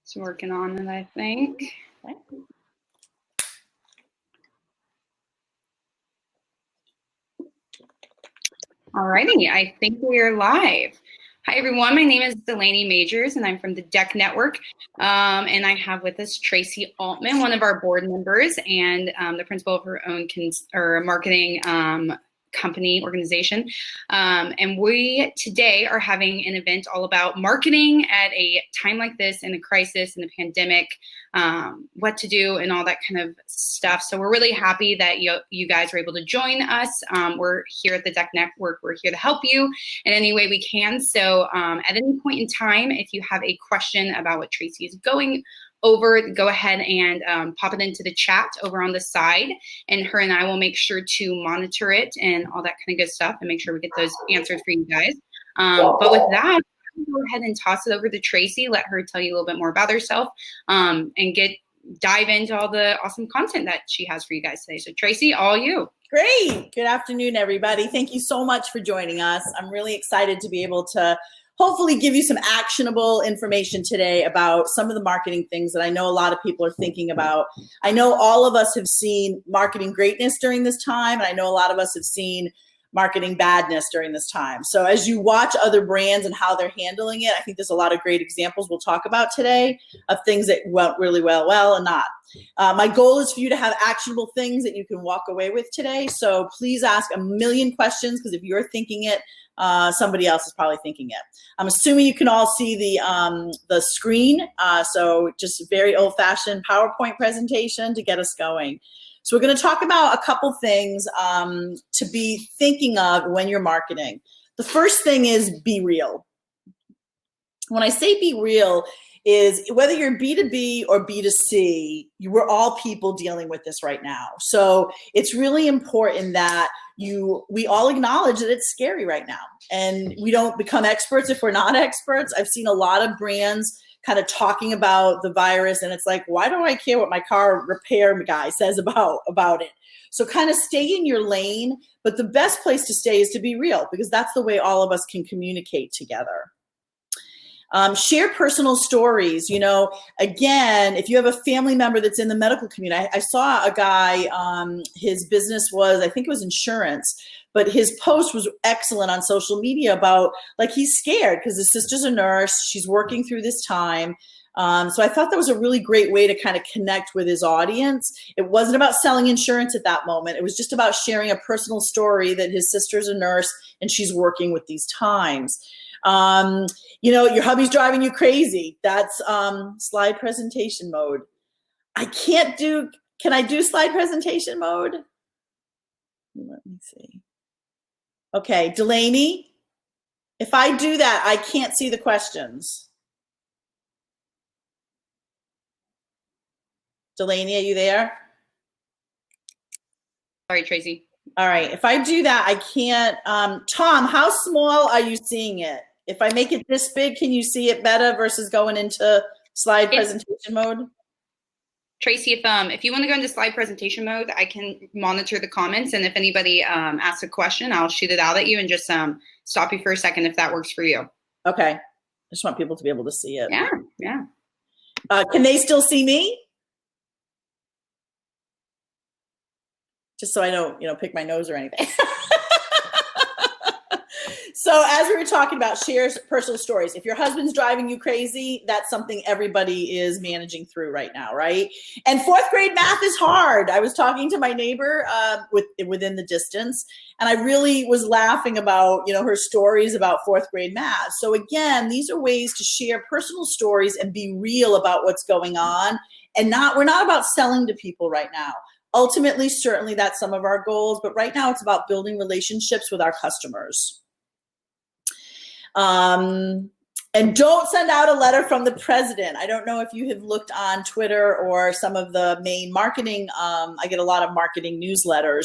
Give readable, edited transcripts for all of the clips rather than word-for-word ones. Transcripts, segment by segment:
It's working on it, I think. Okay. Alrighty, I think we are live. Hi everyone, my name is Delaney Majors and I'm from the Deck Network. And I have with us Tracey Altman, one of our board members and the principal of her own marketing company organization. And we today are having an event all about marketing at a time like this in a crisis, in the pandemic, what to do and all that kind of stuff. So we're really happy that you guys are able to join us. We're here at the Deck Network. We're here to help you in any way we can. So at any point in time, if you have a question about what Tracey is going over, go ahead and pop it into the chat over on the side, and her and I will make sure to monitor it and all that kind of good stuff and make sure we get those answers for you guys. But with that, go ahead and toss it over to Tracey, let her tell you a little bit more about herself, and dive into all the awesome content that she has for you guys today. So Tracey, all you. Great. Good afternoon, everybody. Thank you so much for joining us. I'm really excited to be able to hopefully give you some actionable information today about some of the marketing things that I know a lot of people are thinking about. I know all of us have seen marketing greatness during this time, and I know a lot of us have seen marketing badness during this time. So as you watch other brands and how they're handling it, I think there's a lot of great examples we'll talk about today of things that went really well and not. My goal is for you to have actionable things that you can walk away with today. So please ask a million questions, because if you're thinking it, somebody else is probably thinking it. I'm assuming you can all see the screen. So just a very old-fashioned PowerPoint presentation to get us going. So we're going to talk about a couple things to be thinking of when you're marketing. The first thing is be real. When I say be real, is whether you're B2B or B2C, we're all people dealing with this right now. So it's really important that we all acknowledge that it's scary right now. And we don't become experts if we're not experts. I've seen a lot of brands kind of talking about the virus, and it's like, why do I care what my car repair guy says about it? So kind of stay in your lane, but the best place to stay is to be real, because that's the way all of us can communicate together. Share personal stories. You know, again, if you have a family member that's in the medical community, I saw a guy, his business was, I think it was insurance, but his post was excellent on social media about, like, he's scared because his sister's a nurse, she's working through this time. So I thought that was a really great way to kind of connect with his audience. It wasn't about selling insurance at that moment. It was just about sharing a personal story that his sister's a nurse and she's working with these times. You know, your hubby's driving you crazy. That's slide presentation mode. Can I do slide presentation mode? Let me see. Okay, Delaney, if I do that, I can't see the questions. Delaney, are you there? Sorry, Tracey. All right, if I do that, I can't. Tom, how small are you seeing it? If I make it this big, can you see it better versus going into slide presentation mode? Tracey, if you want to go into slide presentation mode, I can monitor the comments, and if anybody asks a question, I'll shoot it out at you and just stop you for a second if that works for you. Okay. I just want people to be able to see it. Yeah. Can they still see me? Just so I don't, pick my nose or anything. So as we were talking about, share personal stories. If your husband's driving you crazy, that's something everybody is managing through right now, right? And fourth grade math is hard. I was talking to my neighbor within the distance, and I really was laughing about, her stories about fourth grade math. So again, these are ways to share personal stories and be real about what's going on. And we're not about selling to people right now. Ultimately, certainly that's some of our goals, but right now it's about building relationships with our customers. And don't send out a letter from the president. I don't know if you have looked on Twitter or some of the main marketing. I get a lot of marketing newsletters,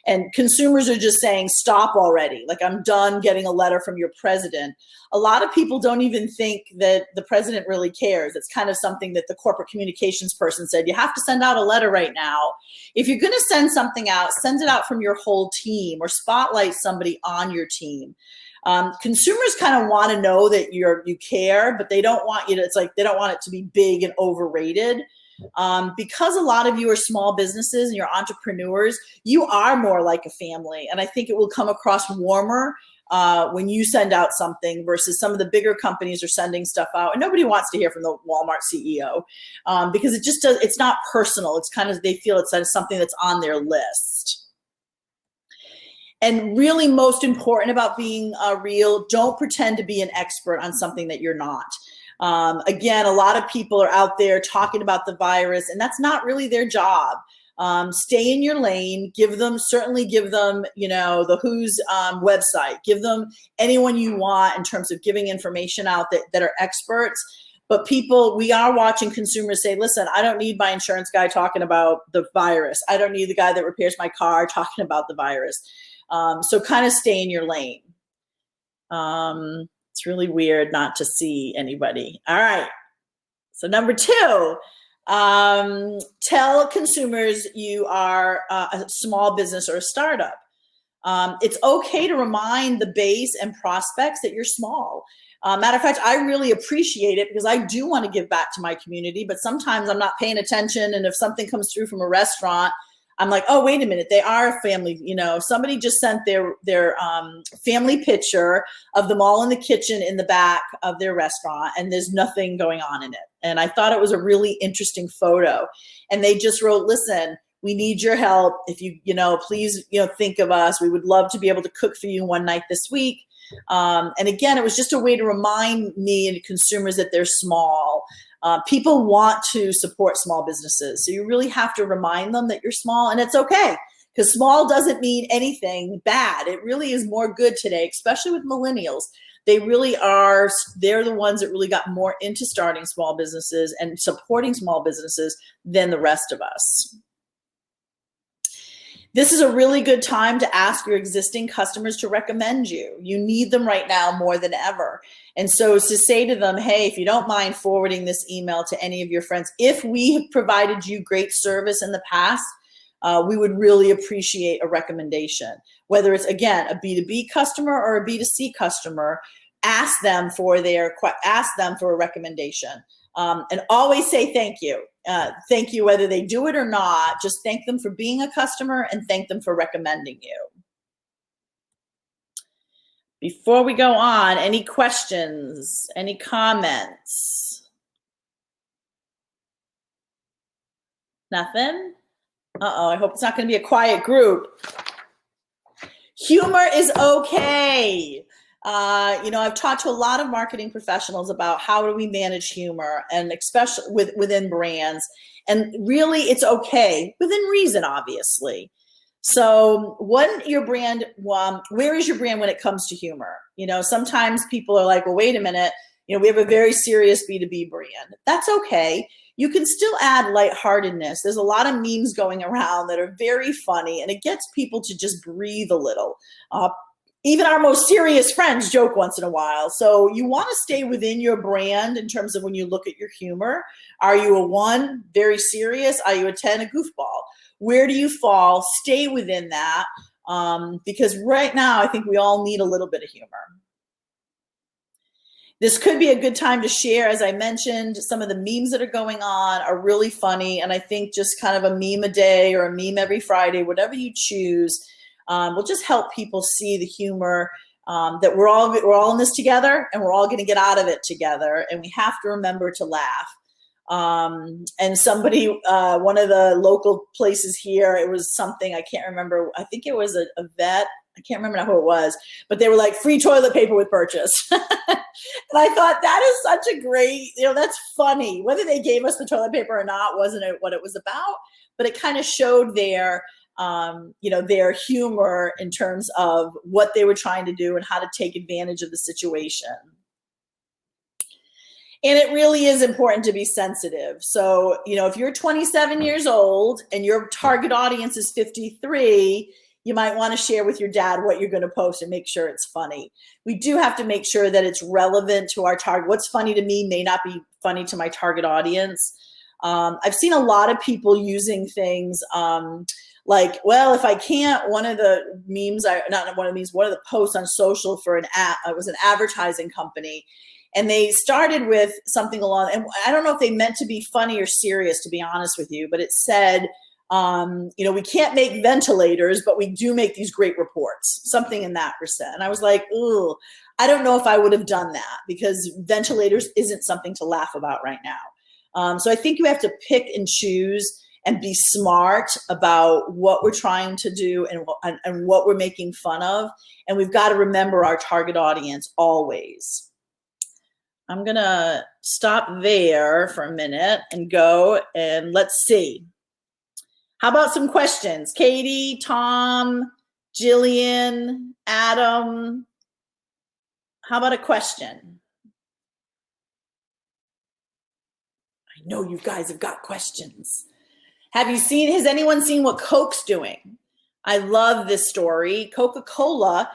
and consumers are just saying, stop already. Like, I'm done getting a letter from your president. A lot of people don't even think that the president really cares. It's kind of something that the corporate communications person said, you have to send out a letter right now. If you're going to send something out, send it out from your whole team or spotlight somebody on your team. Consumers kind of want to know that you care, but they don't want you to, it's like they don't want it to be big and overrated. Because a lot of you are small businesses and you're entrepreneurs, you are more like a family. And I think it will come across warmer when you send out something versus some of the bigger companies are sending stuff out. And nobody wants to hear from the Walmart CEO because it's not personal. It's kind of, they feel it's something that's on their list. And really most important about being real, don't pretend to be an expert on something that you're not. Again, a lot of people are out there talking about the virus, and that's not really their job. Stay in your lane, certainly give them, the WHO's website, give them anyone you want in terms of giving information out that are experts. But we are watching consumers say, listen, I don't need my insurance guy talking about the virus. I don't need the guy that repairs my car talking about the virus. So kind of stay in your lane. It's really weird not to see anybody. All right. So number 2, tell consumers you are a small business or a startup. It's okay to remind the base and prospects that you're small. Matter of fact, I really appreciate it because I do want to give back to my community, but sometimes I'm not paying attention. And if something comes through from a restaurant, I'm like, oh, wait a minute, they are a family. Somebody just sent their family picture of them all in the kitchen in the back of their restaurant, and there's nothing going on in it. And I thought it was a really interesting photo. And they just wrote, listen, we need your help. If you, please, think of us. We would love to be able to cook for you one night this week. And again, it was just a way to remind me and consumers that they're small. People want to support small businesses. So you really have to remind them that you're small, and it's okay because small doesn't mean anything bad. It really is more good today, especially with millennials. They're the ones that really got more into starting small businesses and supporting small businesses than the rest of us. This is a really good time to ask your existing customers to recommend you. You need them right now more than ever. And so to say to them, hey, if you don't mind forwarding this email to any of your friends, if we have provided you great service in the past, we would really appreciate a recommendation. Whether it's, again, a B2B customer or a B2C customer, ask them for a recommendation. And always say thank you. Thank you whether they do it or not. Just thank them for being a customer and thank them for recommending you. Before we go on, any questions, any comments? Nothing? Uh-oh, I hope it's not going to be a quiet group. Humor is okay. I've talked to a lot of marketing professionals about how do we manage humor, and especially within brands. And really, it's okay within reason, obviously. So, where is your brand when it comes to humor? Sometimes people are like, well, wait a minute. We have a very serious B2B brand. That's okay. You can still add lightheartedness. There's a lot of memes going around that are very funny, and it gets people to just breathe a little. Even our most serious friends joke once in a while. So you want to stay within your brand in terms of when you look at your humor. Are you a 1, very serious? Are you a 10, a goofball? Where do you fall? Stay within that because right now I think we all need a little bit of humor. This could be a good time to share, as I mentioned, some of the memes that are going on are really funny. And I think just kind of a meme a day or a meme every Friday, whatever you choose, will just help people see the humor that we're all in this together, and we're all going to get out of it together. And we have to remember to laugh. And somebody, one of the local places here, it was something, I can't remember. I think it was a vet. I can't remember who it was, but they were like, free toilet paper with purchase. And I thought that is such a great, that's funny. Whether they gave us the toilet paper or not, wasn't it what it was about, but it kind of showed their humor in terms of what they were trying to do and how to take advantage of the situation. And it really is important to be sensitive. So, if you're 27 years old and your target audience is 53, you might want to share with your dad what you're going to post and make sure it's funny. We do have to make sure that it's relevant to our target. What's funny to me may not be funny to my target audience. I've seen a lot of people using things like, well, if I can't, one of the memes, not one of the memes, one of the posts on social for an app, it was an advertising company. And they started with something along, and I don't know if they meant to be funny or serious, to be honest with you, but it said, we can't make ventilators, but we do make these great reports, something in that percent. And I was like, ooh, I don't know if I would have done that, because ventilators isn't something to laugh about right now. So I think you have to pick and choose and be smart about what we're trying to do and what we're making fun of. And we've got to remember our target audience always. I'm going to stop there for a minute and go, and let's see. How about some questions? Katie, Tom, Jillian, Adam. How about a question? I know you guys have got questions. Has anyone seen what Coke's doing? I love this story. Coca-Cola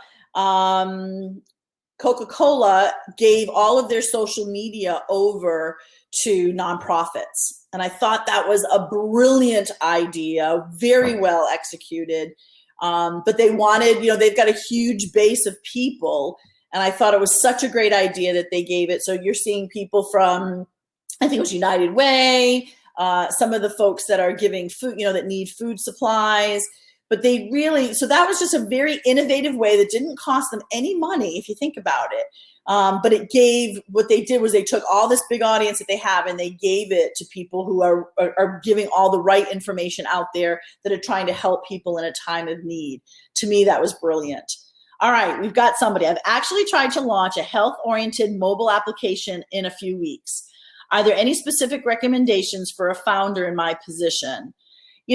gave all of their social media over to nonprofits. And I thought that was a brilliant idea, very well executed. But they wanted, they've got a huge base of people. And I thought it was such a great idea that they gave it. So you're seeing people from, I think it was United Way, some of the folks that are giving food, that need food supplies. But so that was just a very innovative way that didn't cost them any money, if you think about it. But what they did was they took all this big audience that they have and they gave it to people who are giving all the right information out there that are trying to help people in a time of need. To me, that was brilliant. All right, we've got somebody. I've actually tried to launch a health-oriented mobile application in a few weeks. Are there any specific recommendations for a founder in my position?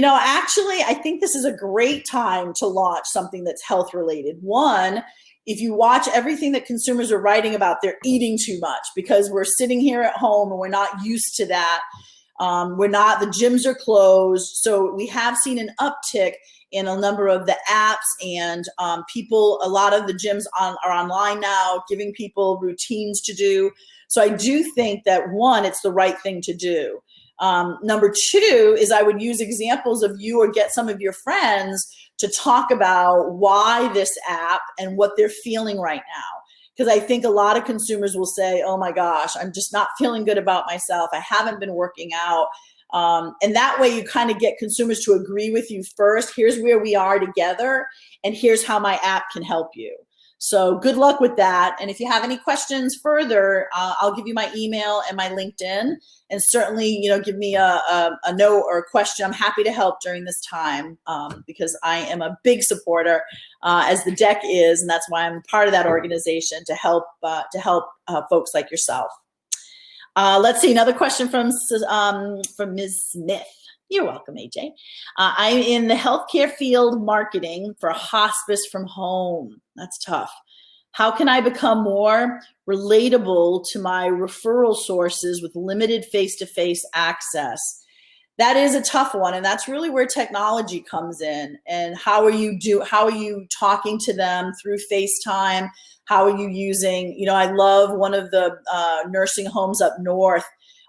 Actually, I think this is a great time to launch something that's health related. One, if you watch everything that consumers are writing about, they're eating too much because we're sitting here at home and we're not used to that. The gyms are closed. So we have seen an uptick in a number of the apps and a lot of the gyms are online now, giving people routines to do. So I do think that one, it's the right thing to do. Number two is I would use examples of you or get some of your friends to talk about why this app and what they're feeling right now. Because I think a lot of consumers will say, oh my gosh, I'm just not feeling good about myself. I haven't been working out. And that way you kind of get consumers to agree with you first. Here's where we are together, and here's how my app can help you. So good luck with that. And if you have any questions further, I'll give you my email and my LinkedIn. And certainly, give me a note or a question. I'm happy to help during this time because I am a big supporter, as the DEC is, and that's why I'm part of that organization to help folks like yourself. Let's see, another question from Ms. Smith. You're welcome, AJ. I'm in the healthcare field marketing for hospice from home. That's tough. How can I become more relatable to my referral sources with limited face-to-face access? That is a tough one, and that's really where technology comes in. And how are you talking to them through FaceTime? How are you using, I love one of the nursing homes up north.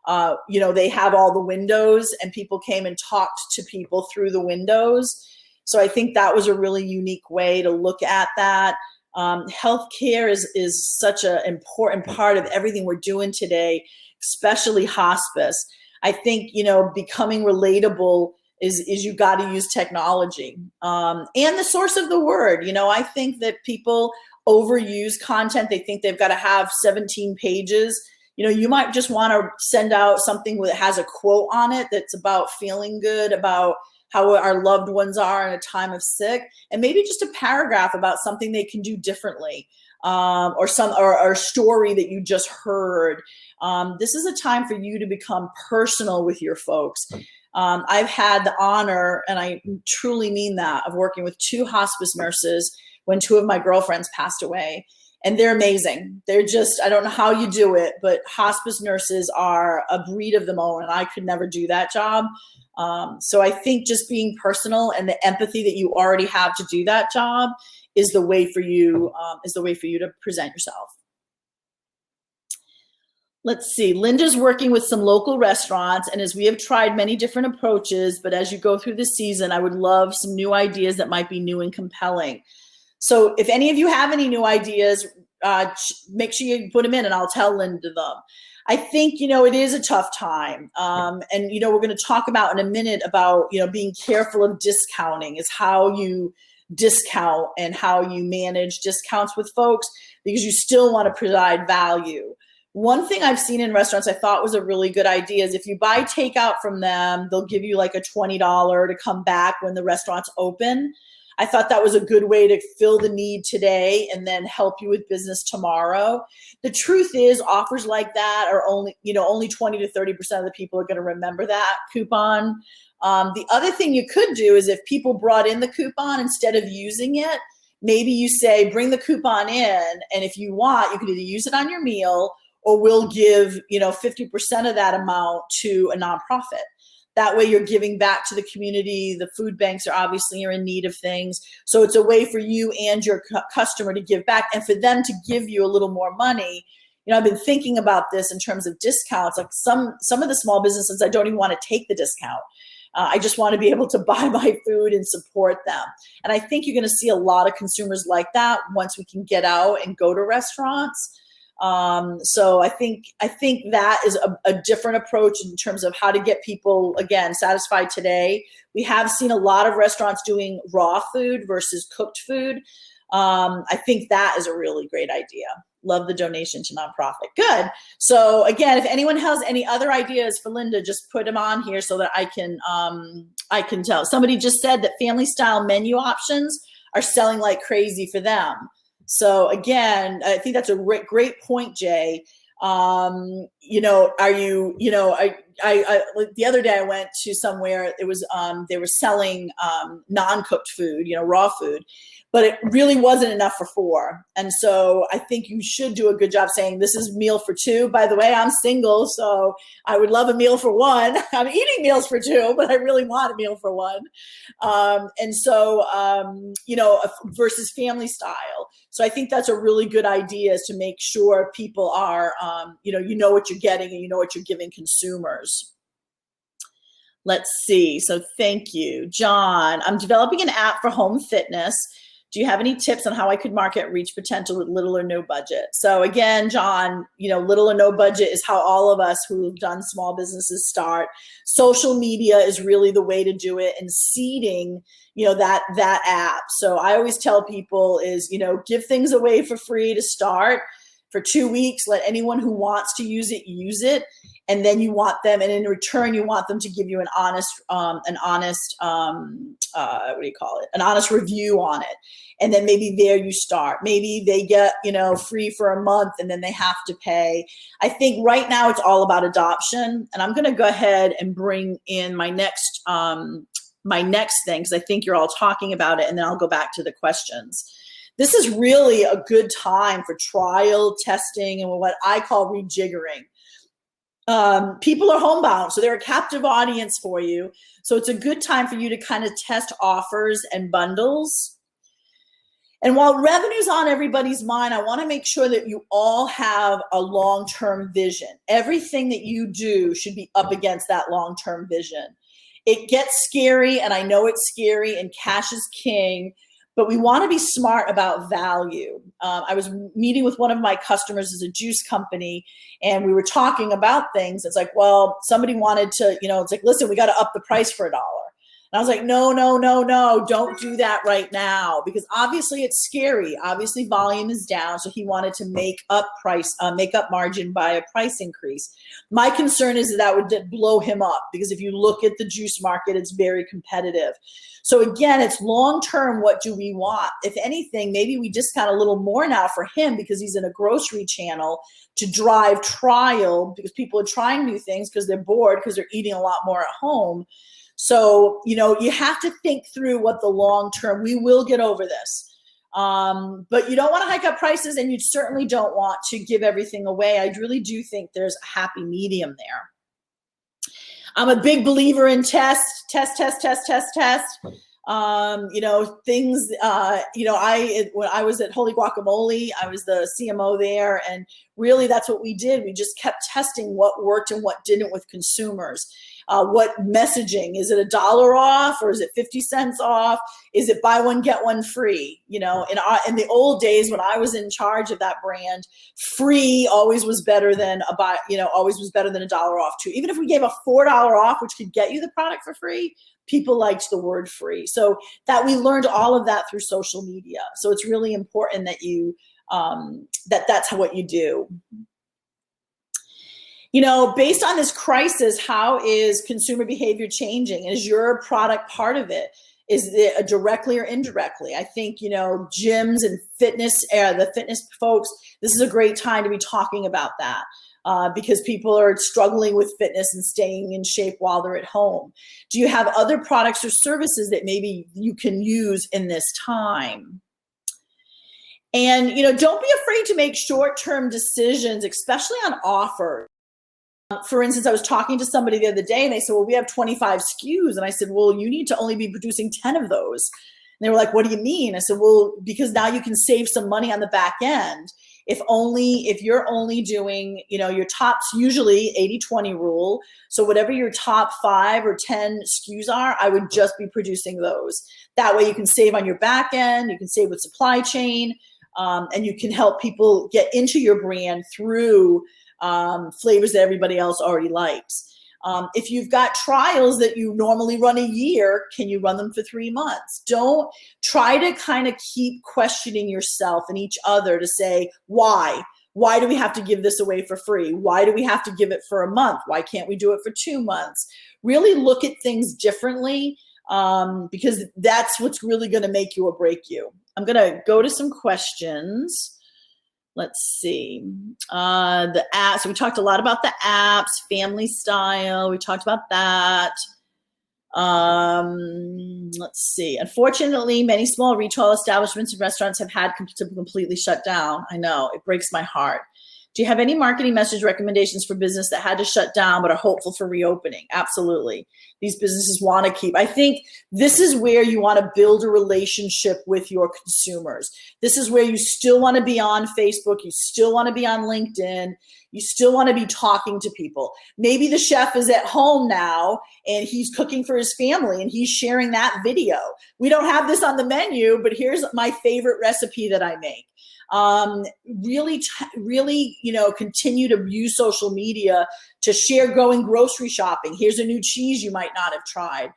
They have all the windows and people came and talked to people through the windows. So I think that was a really unique way to look at that. Healthcare is such an important part of everything we're doing today, especially hospice. I think, becoming relatable is you got to use technology and the source of the word. I think that people overuse content. They think they've got to have 17 pages. You might just want to send out something that has a quote on it that's about feeling good, about how our loved ones are in a time of sick, and maybe just a paragraph about something they can do differently, or a story that you just heard. This is a time for you to become personal with your folks. I've had the honor, and I truly mean that, of working with 2 hospice nurses when 2 of my girlfriends passed away. And they're amazing. They're just, I don't know how you do it, but hospice nurses are a breed of their own, and I could never do that job. So I think just being personal and the empathy that you already have to do that job is the way for you to present yourself. Let's see. Linda's working with some local restaurants, and as we have tried many different approaches, but as you go through the season, I would love some new ideas that might be new and compelling. So if any of you have any new ideas, make sure you put them in and I'll tell Linda them. I think, it is a tough time. And, we're going to talk about in a minute about, being careful of discounting, is how you discount and how you manage discounts with folks, because you still want to provide value. One thing I've seen in restaurants I thought was a really good idea is if you buy takeout from them, they'll give you like a $20 to come back when the restaurant's open. I thought that was a good way to fill the need today and then help you with business tomorrow. The truth is, offers like that are only 20 to 30% of the people are going to remember that coupon. The other thing you could do is if people brought in the coupon, instead of using it, maybe you say, bring the coupon in, and if you want, you can either use it on your meal or we'll give 50% of that amount to a nonprofit. That way you're giving back to the community. The food banks are obviously in need of things. So it's a way for you and your customer to give back and for them to give you a little more money. I've been thinking about this in terms of discounts. Like some of the small businesses, I don't even want to take the discount. I just want to be able to buy my food and support them. And I think you're going to see a lot of consumers like that once we can get out and go to restaurants. So I think that is a different approach in terms of how to get people, again, satisfied today. We have seen a lot of restaurants doing raw food versus cooked food. I think that is a really great idea. Love the donation to nonprofit. Good. So again, if anyone has any other ideas for Linda, just put them on here so that I can tell. Somebody just said that family style menu options are selling like crazy for them. So again, I think that's a great point, Jay. Are you, the other day I went to somewhere, it was, they were selling non-cooked food, raw food, but it really wasn't enough for 4. And so I think you should do a good job saying this is meal for 2. By the way, I'm single, so I would love a meal for 1. I'm eating meals for 2, but I really want a meal for 1. Versus family style. So I think that's a really good idea, is to make sure people are, you know what you're getting and you know what you're giving consumers. Let's see. So thank you, John. I'm developing an app for home fitness. Do you have any tips on how I could market reach potential with little or no budget? So again, John, little or no budget is how all of us who've done small businesses start. Social media is really the way to do it, and seeding, that app. So I always tell people is, give things away for free to start for 2 weeks. Let anyone who wants to use it, use it. And then you want them, and in return, you want them to give you an honest review on it. And then maybe there you start. Maybe they get, free for a month and then they have to pay. I think right now it's all about adoption. And I'm going to go ahead and bring in my next thing, because I think you're all talking about it, and then I'll go back to the questions. This is really a good time for trial, testing, and what I call rejiggering. People are homebound, so they're a captive audience for you. So it's a good time for you to kind of test offers and bundles. And while revenue's on everybody's mind, I want to make sure that you all have a long-term vision. Everything that you do should be up against that long-term vision. It gets scary, and I know it's scary, and cash is king, but we want to be smart about value. I was meeting with one of my customers as a juice company, and we were talking about things. It's like, well, somebody wanted to, it's like, listen, we got to up the price for $1. And I was like, no, don't do that right now, because obviously it's scary. Obviously volume is down, so he wanted to make up margin by a price increase. My concern is that would blow him up, because if you look at the juice market, it's very competitive. So again, it's long-term, what do we want? If anything, maybe we discount a little more now for him because he's in a grocery channel to drive trial, because people are trying new things because they're bored, because they're eating a lot more at home. So, you have to think through what the long-term, we will get over this. But you don't want to hike up prices, and you certainly don't want to give everything away. I really do think there's a happy medium there. I'm a big believer in test. Things, when I was at Holy Guacamole, I was the CMO there. And really that's what we did. We just kept testing what worked and what didn't with consumers. What messaging, is it $1 off or is it 50 cents off? Is it buy one, get one free? In the old days when I was in charge of that brand, free always was better than always was better than $1 off too. Even if we gave a $4 off, which could get you the product for free, people liked the word free. So that we learned all of that through social media. So it's really important that you, that's what you do. Based on this crisis, how is consumer behavior changing? Is your product part of it? Is it directly or indirectly? I think, gyms and the fitness folks, this is a great time to be talking about that because people are struggling with fitness and staying in shape while they're at home. Do you have other products or services that maybe you can use in this time? And, don't be afraid to make short-term decisions, especially on offers. For instance, I was talking to somebody the other day and they said, well, we have 25 SKUs. And I said, well, you need to only be producing 10 of those. And they were like, what do you mean? I said, well, because now you can save some money on the back end. If you're only doing, your tops, usually 80-20 rule. So whatever your top 5 or 10 SKUs are, I would just be producing those. That way you can save on your back end, you can save with supply chain, and you can help people get into your brand through flavors that everybody else already likes. If you've got trials that you normally run a year, can you run them for 3 months? Don't try to kind of keep questioning yourself and each other to say, why? Why do we have to give this away for free? Why do we have to give it for a month? Why can't we do it for 2 months? Really look at things differently because that's what's really going to make you or break you. I'm going to go to some questions. Let's see, the apps. So we talked a lot about the apps, family style. We talked about that. Let's see. Unfortunately, many small retail establishments and restaurants have had to completely shut down. I know, it breaks my heart. Do you have any marketing message recommendations for business that had to shut down but are hopeful for reopening? Absolutely. These businesses want to keep. I think this is where you want to build a relationship with your consumers. This is where you still want to be on Facebook. You still want to be on LinkedIn. You still want to be talking to people. Maybe the chef is at home now and he's cooking for his family and he's sharing that video. We don't have this on the menu, but here's my favorite recipe that I make. Really, continue to use social media to share going grocery shopping. Here's a new cheese you might not have tried.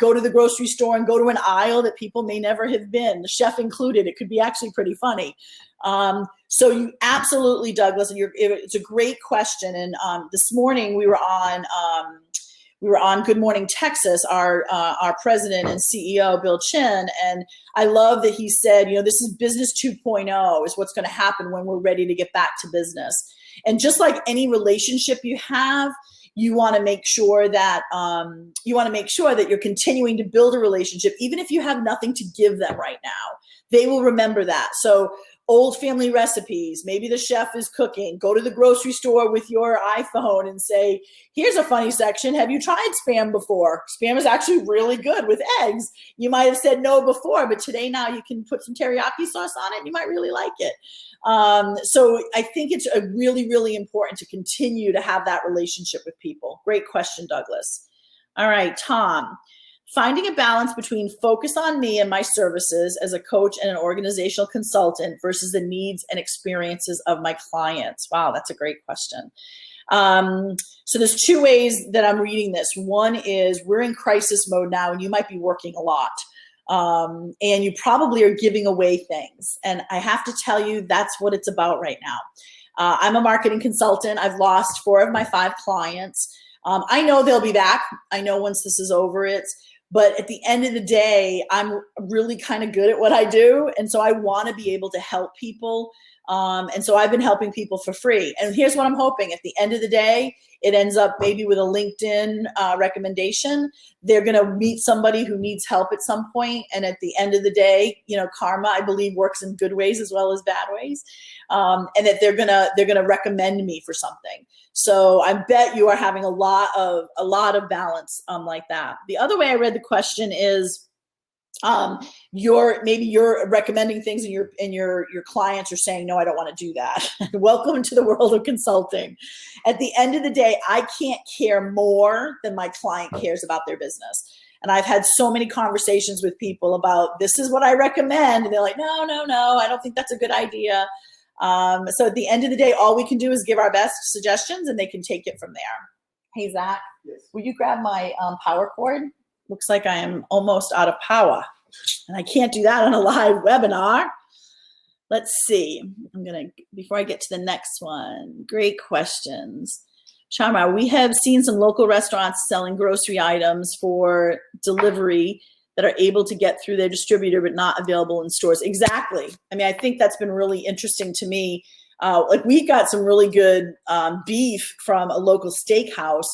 Go to the grocery store and go to an aisle that people may never have been, the chef included. It could be actually pretty funny. So you absolutely, Douglas, and it's a great question. And this morning we were on Good Morning Texas, our president and CEO, Bill Chin. And I love that he said, this is business 2.0 is what's going to happen when we're ready to get back to business. And just like any relationship you have, you want to make sure that you're continuing to build a relationship, even if you have nothing to give them right now. They will remember that. So old family recipes, maybe the chef is cooking, go to the grocery store with your iPhone and say, here's a funny section. Have you tried Spam before? Spam is actually really good with eggs. You might have said no before, but today now you can put some teriyaki sauce on it and you might really like it. So I think it's really, really important to continue to have that relationship with people. Great question, Douglas. All right, Tom. Finding a balance between focus on me and my services as a coach and an organizational consultant versus the needs and experiences of my clients. Wow, that's a great question. So there's 2 ways that I'm reading this. One is we're in crisis mode now and you might be working a lot. And you probably are giving away things. And I have to tell you, that's what it's about right now. I'm a marketing consultant. I've lost 4 of my 5 clients. I know they'll be back. I know once this is over, but at the end of the day, I'm really kind of good at what I do. And so I want to be able to help people. And so I've been helping people for free. And here's what I'm hoping. At the end of the day, it ends up maybe with a LinkedIn recommendation. They're going to meet somebody who needs help at some point. And at the end of the day, karma, I believe, works in good ways as well as bad ways. And that they're going to recommend me for something. So I bet you are having a lot of balance like that. The other way I read the question is, maybe you're recommending things and your clients are saying, no, I don't want to do that. Welcome to the world of consulting. At the end of the day, I can't care more than my client cares about their business. And I've had so many conversations with people about, this is what I recommend. And they're like, no, I don't think that's a good idea. So at the end of the day, all we can do is give our best suggestions and they can take it from there. Hey, Zach, yes. Will you grab my power cord? Looks like I am almost out of power. And I can't do that on a live webinar. Let's see. Before I get to the next one, great questions. Shamar, we have seen some local restaurants selling grocery items for delivery that are able to get through their distributor but not available in stores. Exactly. I mean, I think that's been really interesting to me. Like we got some really good beef from a local steakhouse.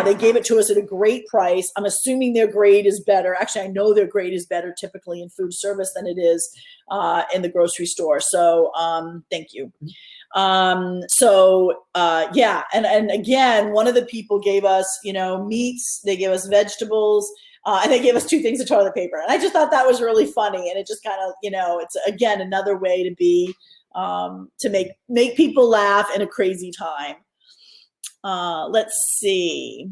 They gave it to us at a great price. I'm assuming their grade is better. Actually, I know their grade is better typically in food service than it is in the grocery store. So thank you. Yeah. And again, one of the people gave us, meats, they gave us vegetables, and they gave us 2 things of toilet paper. And I just thought that was really funny. And it just kind of, it's again, another way to be, to make people laugh in a crazy time. Let's see.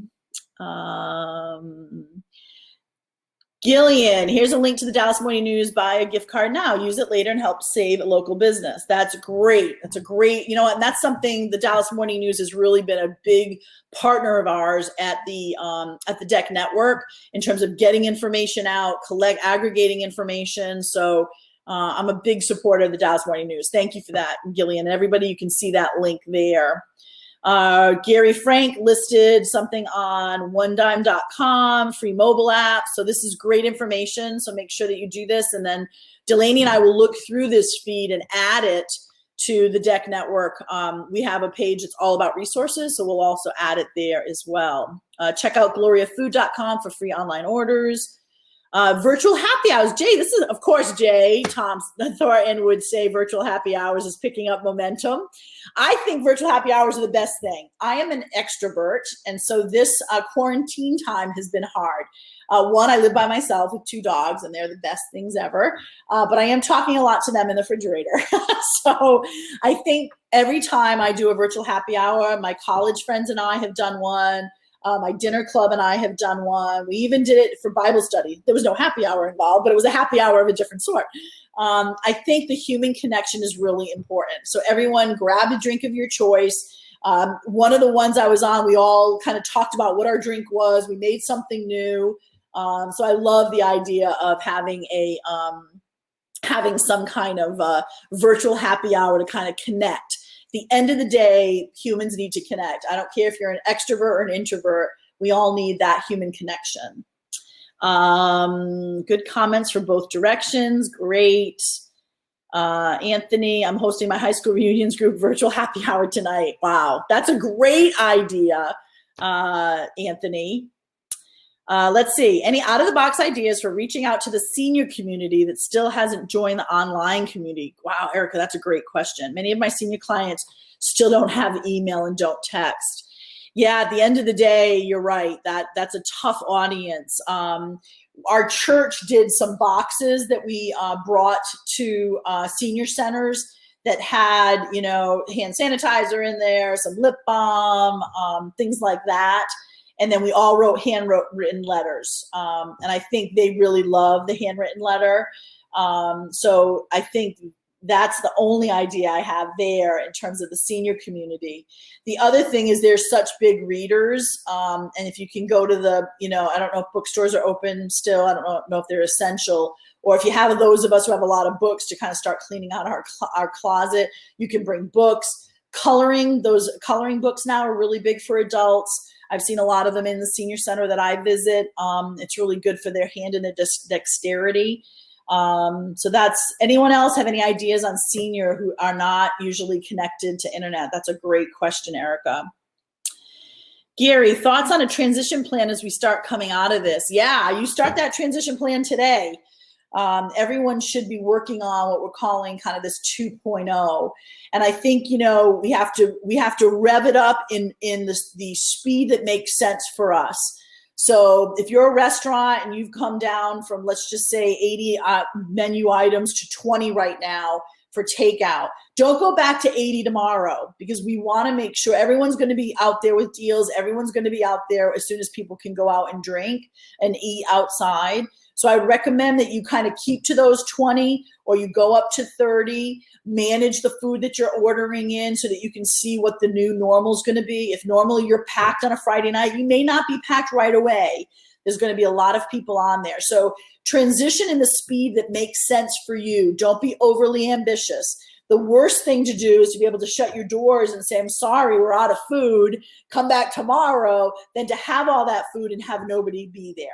Gillian, here's a link to the Dallas Morning News. Buy a gift card now. Use it later and help save a local business. That's great. That's a great, and that's something the Dallas Morning News has really been a big partner of ours at the DEC network in terms of getting information out, aggregating information. So I'm a big supporter of the Dallas Morning News. Thank you for that, Gillian. And everybody, you can see that link there. Gary Frank listed something on onedime.com, free mobile app. So this is great information. So make sure that you do this. And then Delaney and I will look through this feed and add it to the DEC network. We have a page that's all about resources. So we'll also add it there as well. Check out gloriafood.com for free online orders. Virtual happy hours. Jay, this is, of course, Jay Thornton would say virtual happy hours is picking up momentum. I think virtual happy hours are the best thing. I am an extrovert, and so this quarantine time has been hard. One, I live by myself with 2 dogs, and they're the best things ever. But I am talking a lot to them in the refrigerator. So I think every time I do a virtual happy hour, my college friends and I have done one. My dinner club and I have done one. We even did it for Bible study. There was no happy hour involved, but it was a happy hour of a different sort. I think the human connection is really important. So everyone grab a drink of your choice. One of the ones I was on, we all kind of talked about what our drink was. We made something new. So I love the idea of having some kind of virtual happy hour to kind of connect. The end of the day, humans need to connect. I don't care if you're an extrovert or an introvert. We all need that human connection. Good comments from both directions. Great. Anthony, I'm hosting my high school reunions group virtual happy hour tonight. Wow, that's a great idea, Anthony. Let's see, any out-of-the-box ideas for reaching out to the senior community that still hasn't joined the online community? Wow, Erica, that's a great question. Many of my senior clients still don't have email and don't text. Yeah, at the end of the day, you're right. That's a tough audience. Our church did some boxes that we brought to senior centers that had, hand sanitizer in there, some lip balm, things like that. And then we all wrote handwritten letters. And I think they really love the handwritten letter. So I think that's the only idea I have there in terms of the senior community. The other thing is there's such big readers. And if you can go to the, I don't know if bookstores are open still. I don't know if they're essential. Or if you have those of us who have a lot of books to kind of start cleaning out our closet, you can bring books. Coloring books now are really big for adults. I've seen a lot of them in the senior center that I visit. It's really good for their hand and their dexterity. So that's, anyone else have any ideas on senior who are not usually connected to internet? That's a great question, Erica. Gary, thoughts on a transition plan as we start coming out of this? Yeah, you start that transition plan today. Everyone should be working on what we're calling kind of this 2.0. And I think, we have to rev it up in the speed that makes sense for us. So if you're a restaurant and you've come down from, let's just say 80 menu items to 20 right now for takeout, don't go back to 80 tomorrow, because we want to make sure everyone's going to be out there with deals. Everyone's going to be out there as soon as people can go out and drink and eat outside. So I recommend that you kind of keep to those 20, or you go up to 30, manage the food that you're ordering in so that you can see what the new normal is going to be. If normally you're packed on a Friday night, you may not be packed right away. There's going to be a lot of people on there. So transition in the speed that makes sense for you. Don't be overly ambitious. The worst thing to do is to be able to shut your doors and say, I'm sorry, we're out of food, come back tomorrow, than to have all that food and have nobody be there.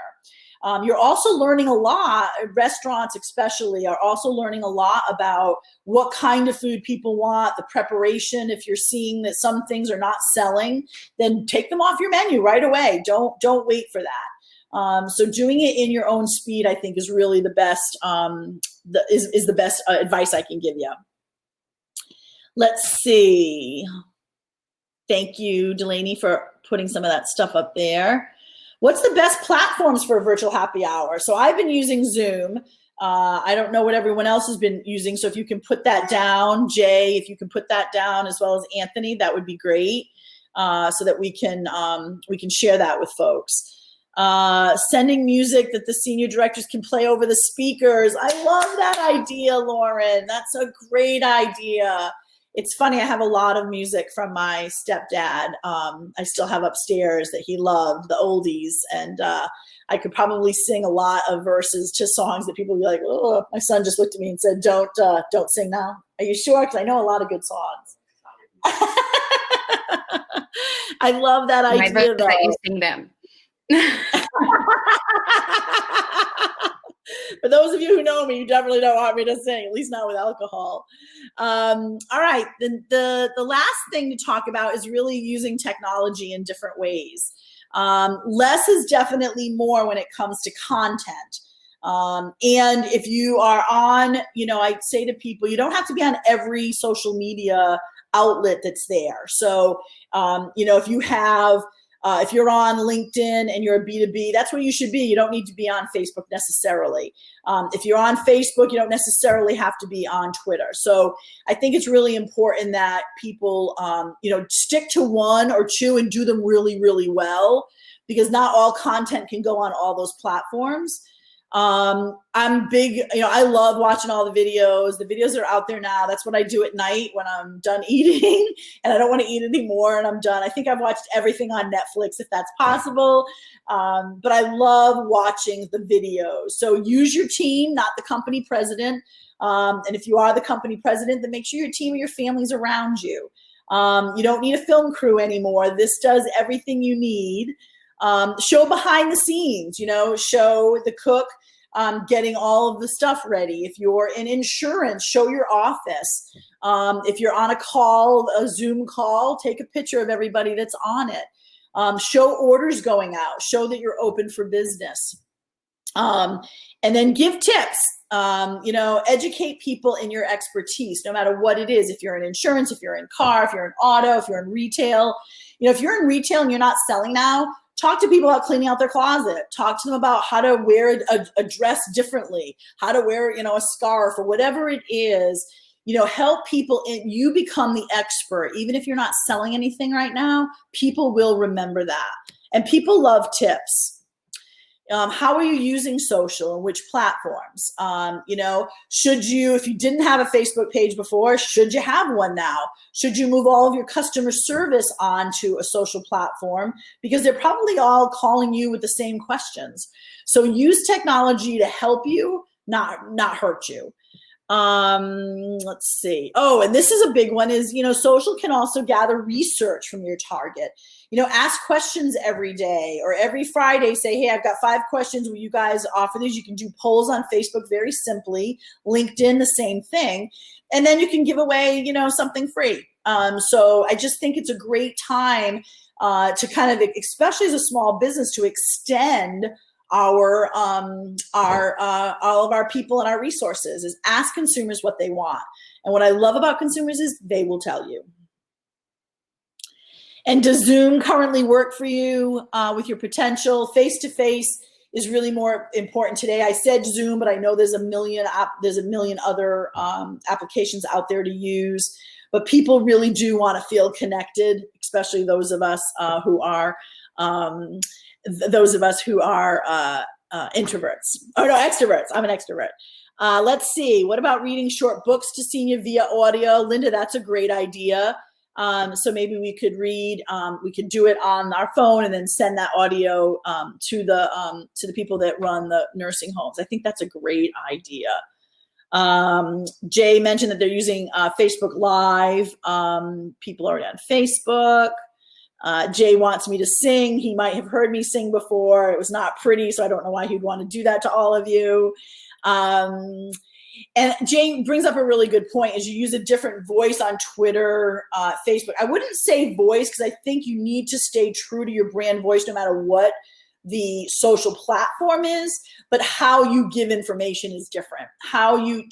You're also learning a lot, restaurants especially are also learning a lot about what kind of food people want, the preparation. If you're seeing that some things are not selling, then take them off your menu right away. Don't wait for that. So doing it in your own speed, I think, is really the best, is the best advice I can give you. Let's see. Thank you, Delaney, for putting some of that stuff up there. What's the best platforms for a virtual happy hour? So I've been using Zoom. I don't know what everyone else has been using. So if you can put that down, Jay, if you can put that down, as well as Anthony, that would be great, so that we can share that with folks. Sending music that the senior directors can play over the speakers. I love that idea, Lauren. That's a great idea. It's funny, I have a lot of music from my stepdad. I still have upstairs that he loved, the oldies. And I could probably sing a lot of verses to songs that people would be like, oh, my son just looked at me and said, don't sing now. Are you sure? Because I know a lot of good songs. I love that idea, though. You sing them. For those of you who know me, you definitely don't want me to sing, at least not with alcohol. All right, the last thing to talk about is really using technology in different ways. Less is definitely more when it comes to content. And if you are on, I say to people, you don't have to be on every social media outlet that's there. So, if you have, if you're on LinkedIn and you're a B2B, that's where you should be. You don't need to be on Facebook necessarily. If you're on Facebook, you don't necessarily have to be on Twitter. So I think it's really important that people, stick to one or two and do them really, really well, because not all content can go on all those platforms. I'm big, I love watching all the videos. The videos are out there now. That's what I do at night when I'm done eating and I don't want to eat anymore and I'm done. I think I've watched everything on Netflix if that's possible. But I love watching the videos. So use your team, not the company president. And if you are the company president, then make sure your team or your family's around you. You don't need a film crew anymore. This does everything you need. Show behind the scenes, show the cook getting all of the stuff ready. If you're in insurance, show your office. If you're on a call, a Zoom call, take a picture of everybody that's on it. Show orders going out. Show that you're open for business. And then give tips. Educate people in your expertise, no matter what it is. If you're in insurance, if you're in car, if you're in auto, if you're in retail. If you're in retail and you're not selling now, talk to people about cleaning out their closet. Talk to them about how to wear a dress differently, how to wear, a scarf or whatever it is. Help people, and you become the expert. Even if you're not selling anything right now, people will remember that. And people love tips. How are you using social and which platforms? Should you, if you didn't have a Facebook page before, should you have one now? Should you move all of your customer service onto a social platform? Because they're probably all calling you with the same questions. So use technology to help you, not hurt you. Let's see. Oh, and this is a big one is, social can also gather research from your target. Ask questions every day or every Friday. Say, hey, I've got 5 questions. Will you guys offer these? You can do polls on Facebook very simply. LinkedIn, the same thing. And then you can give away, something free. So I just think it's a great time to kind of, especially as a small business, to extend all of our people and our resources. Is ask consumers what they want. And what I love about consumers is they will tell you. And does Zoom currently work for you with your potential? Face-to-face is really more important today. I said Zoom, but I know there's a million other applications out there to use. But people really do want to feel connected, especially those of us who are introverts. Oh no, extroverts. I'm an extrovert. Let's see. What about reading short books to senior via audio? Linda, that's a great idea. So maybe we could we could do it on our phone and then send that audio to the people that run the nursing homes. I think that's a great idea. Jay mentioned that they're using Facebook Live. People are on Facebook. Jay wants me to sing. He might have heard me sing before. It was not pretty, so I don't know why he'd want to do that to all of you. And Jay brings up a really good point, is you use a different voice on Twitter, Facebook. I wouldn't say voice, because I think you need to stay true to your brand voice no matter what the social platform is, but how you give information is different.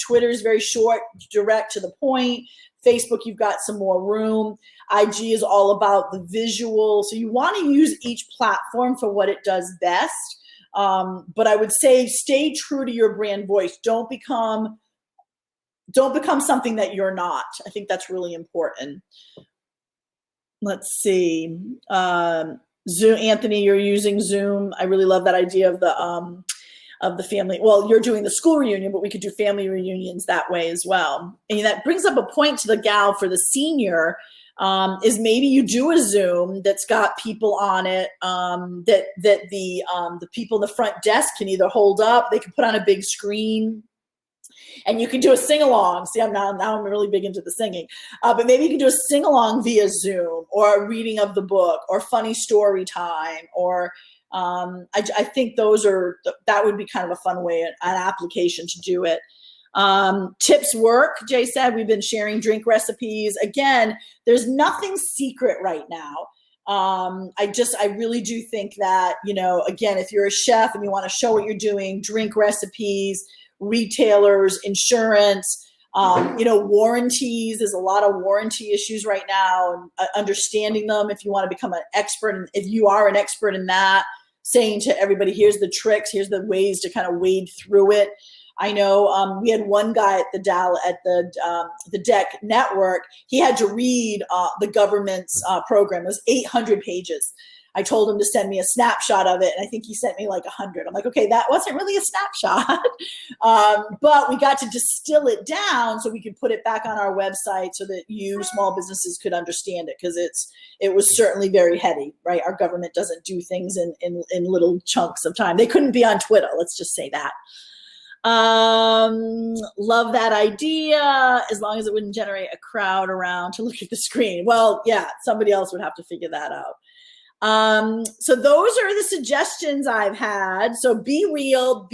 Twitter is very short, direct to the point. Facebook, you've got some more room. IG is all about the visual. So you want to use each platform for what it does best. But I would say stay true to your brand voice. Don't become something that you're not. I think that's really important. Let's see. Zoom, Anthony, you're using Zoom. I really love that idea of the family. Well, you're doing the school reunion, but we could do family reunions that way as well. And that brings up a point to the gal for the senior, is maybe you do a Zoom that's got people on it, that the people in the front desk can either hold up, they can put on a big screen, and you can do a sing-along. See, now I'm really big into the singing. But maybe you can do a sing-along via Zoom, or a reading of the book, or funny story time, or I think that would be kind of a fun way, an application to do it. Tips work, Jay said. We've been sharing drink recipes. Again, there's nothing secret right now. I really do think that, again, if you're a chef and you want to show what you're doing, drink recipes, retailers, insurance, warranties. There's a lot of warranty issues right now, and understanding them. If you want to become an expert, and if you are an expert in that, saying to everybody, here's the tricks, here's the ways to kind of wade through it. I know we had one guy at the DEC network. He had to read the government's program. It was 800 pages. I told him to send me a snapshot of it, and I think he sent me like 100. I'm like, okay, that wasn't really a snapshot, but we got to distill it down so we could put it back on our website so that you small businesses could understand it, because it was certainly very heady, right? Our government doesn't do things in little chunks of time. They couldn't be on Twitter, let's just say that. Love that idea, as long as it wouldn't generate a crowd around to look at the screen. Well, yeah, somebody else would have to figure that out. So those are the suggestions I've had. So be real,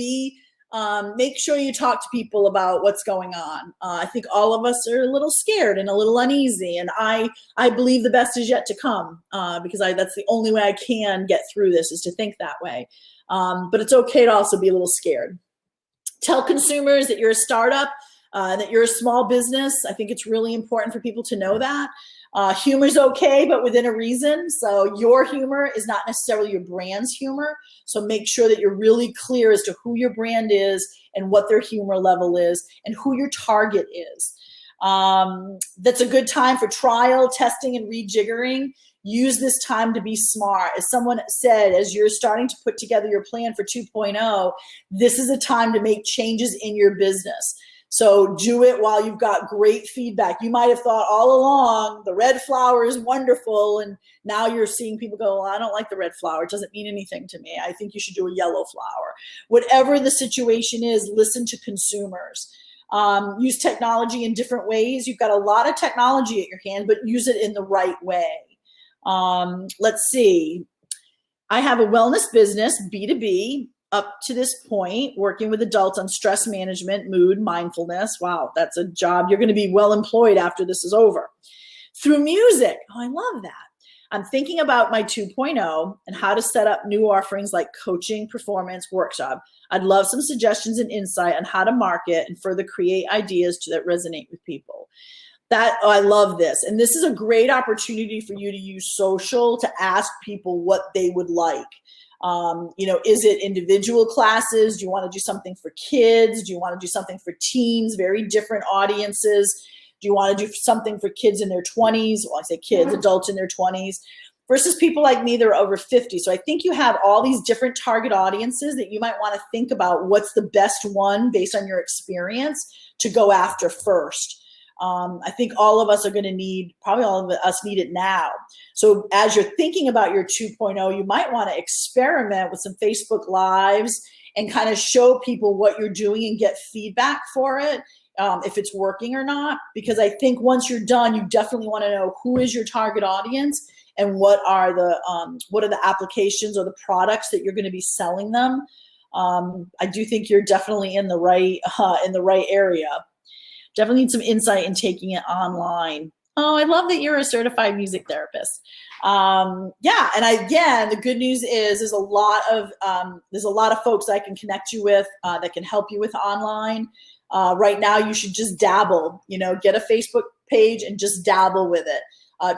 make sure you talk to people about what's going on. I think all of us are a little scared and a little uneasy, and I believe the best is yet to come, because that's the only way I can get through this, is to think that way. But it's okay to also be a little scared. Tell consumers that you're a startup, that you're a small business. I think it's really important for people to know that. Humor's okay, but within a reason. So your humor is not necessarily your brand's humor. So make sure that you're really clear as to who your brand is and what their humor level is and who your target is. That's a good time for trial, testing, and rejiggering. Use this time to be smart. As someone said, as you're starting to put together your plan for 2.0, this is a time to make changes in your business. So do it while you've got great feedback. You might have thought all along the red flower is wonderful, and now you're seeing people go, well, I don't like the red flower. It doesn't mean anything to me. I think you should do a yellow flower. Whatever the situation is, listen to consumers. Use technology in different ways. You've got a lot of technology at your hand, but use it in the right way. Let's see. I have a wellness business, B2B. Up to this point, working with adults on stress management, mood, mindfulness. Wow, that's a job. You're going to be well employed after this is over. Through music. Oh, I love that. I'm thinking about my 2.0 and how to set up new offerings like coaching, performance, workshop. I'd love some suggestions and insight on how to market and further create ideas that resonate with people. I love this. And this is a great opportunity for you to use social to ask people what they would like. Is it individual classes? Do you want to do something for kids? Do you want to do something for teens? Very different audiences. Do you want to do something for kids in their 20s? Well, I say kids, adults in their 20s versus people like me that are over 50. So I think you have all these different target audiences that you might want to think about what's the best one based on your experience to go after first. I think all of us are going to need, probably all of us need it now. So as you're thinking about your 2.0, you might want to experiment with some Facebook Lives and kind of show people what you're doing and get feedback for it, if it's working or not. Because I think once you're done, you definitely want to know who is your target audience and what are the applications or the products that you're going to be selling them. I do think you're definitely in the right area. Definitely need some insight in taking it online. Oh, I love that you're a certified music therapist. Yeah, and again, the good news is there's a lot of folks I can connect you with that can help you with online. Right now, you should just dabble. Get a Facebook page and just dabble with it.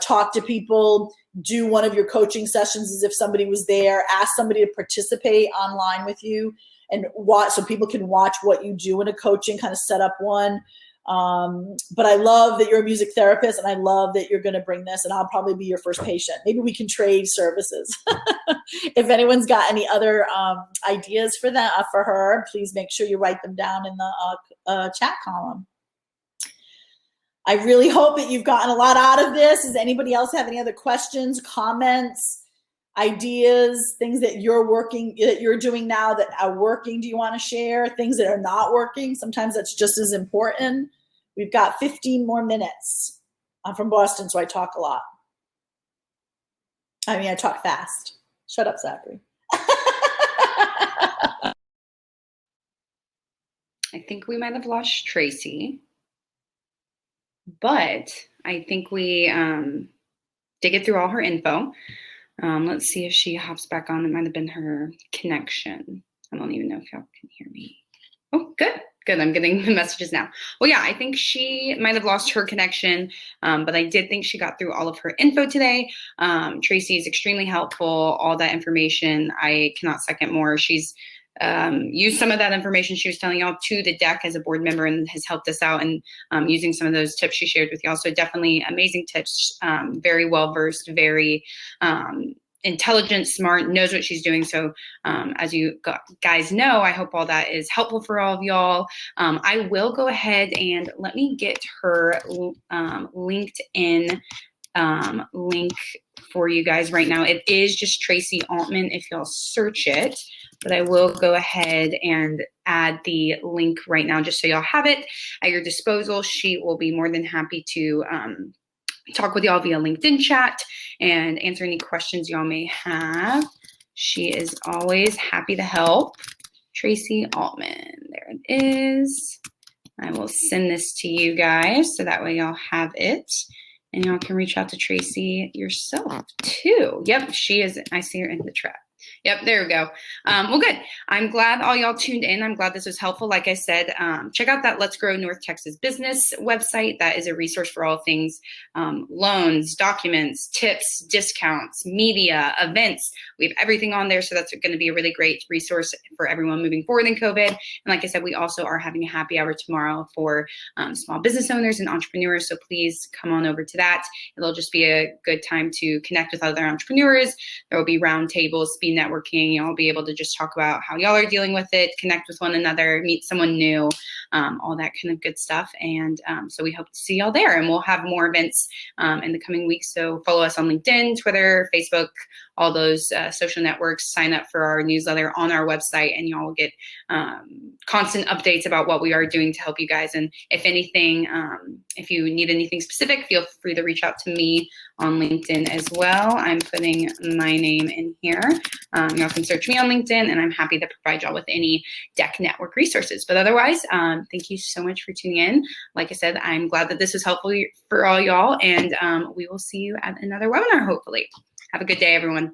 Talk to people. Do one of your coaching sessions as if somebody was there. Ask somebody to participate online with you and watch, so people can watch what you do in a coaching. Kind of set up one. But I love that you're a music therapist, and I love that you're going to bring this, and I'll probably be your first patient. Maybe we can trade services. If anyone's got any other ideas for her, please make sure you write them down in the chat column. I really hope that you've gotten a lot out of this. Does anybody else have any other questions, comments, ideas, things that you're doing now that are working? Do you want to share things that are not working? Sometimes that's just as important. We've got 15 more minutes. I'm from Boston, so I talk a lot. I talk fast. Shut up, Zachary. I think we might have lost Tracey, but I think we did get through all her info. Let's see if she hops back on. It might have been her connection. I don't even know if y'all can hear me. Oh, good. Good. I'm getting the messages now. Well, yeah, I think she might have lost her connection, but I did think she got through all of her info today. Tracey is extremely helpful. All that information, I cannot second more. She's used some of that information she was telling y'all to the deck as a board member and has helped us out and using some of those tips she shared with y'all. So definitely amazing tips, very well-versed, very intelligent, smart, knows what she's doing. So as you guys know, I hope all that is helpful for all of y'all. I will go ahead and let me get her LinkedIn link for you guys right now. It is just Tracey Altman if y'all search it, but I will go ahead and add the link right now just so y'all have it at your disposal. She will be more than happy to talk with y'all via LinkedIn chat and answer any questions y'all may have. She is always happy to help. Tracey Altman, there it is. I will send this to you guys so that way y'all have it. And y'all can reach out to Tracey yourself too. Yep, she is. I see her in the chat. Yep, there we go. Well, good. I'm glad all y'all tuned in. I'm glad this was helpful. Like I said, check out that Let's Grow North Texas Business website. That is a resource for all things loans, documents, tips, discounts, media, events. We have everything on there. So that's going to be a really great resource for everyone moving forward in COVID. And like I said, we also are having a happy hour tomorrow for small business owners and entrepreneurs. So please come on over to that. It'll just be a good time to connect with other entrepreneurs. There will be round tables, speed networking. You'll be able to just talk about how y'all are dealing with it, connect with one another, meet someone new, all that kind of good stuff. And so we hope to see y'all there. And we'll have more events in the coming weeks. So follow us on LinkedIn, Twitter, Facebook, all those social networks. Sign up for our newsletter on our website, and y'all will get constant updates about what we are doing to help you guys. And if anything, if you need anything specific, feel free to reach out to me on LinkedIn as well. I'm putting my name in here. Y'all can search me on LinkedIn, and I'm happy to provide y'all with any Deck Network resources. But otherwise, thank you so much for tuning in. Like I said, I'm glad that this was helpful for all y'all, and we will see you at another webinar, hopefully. Have a good day, everyone.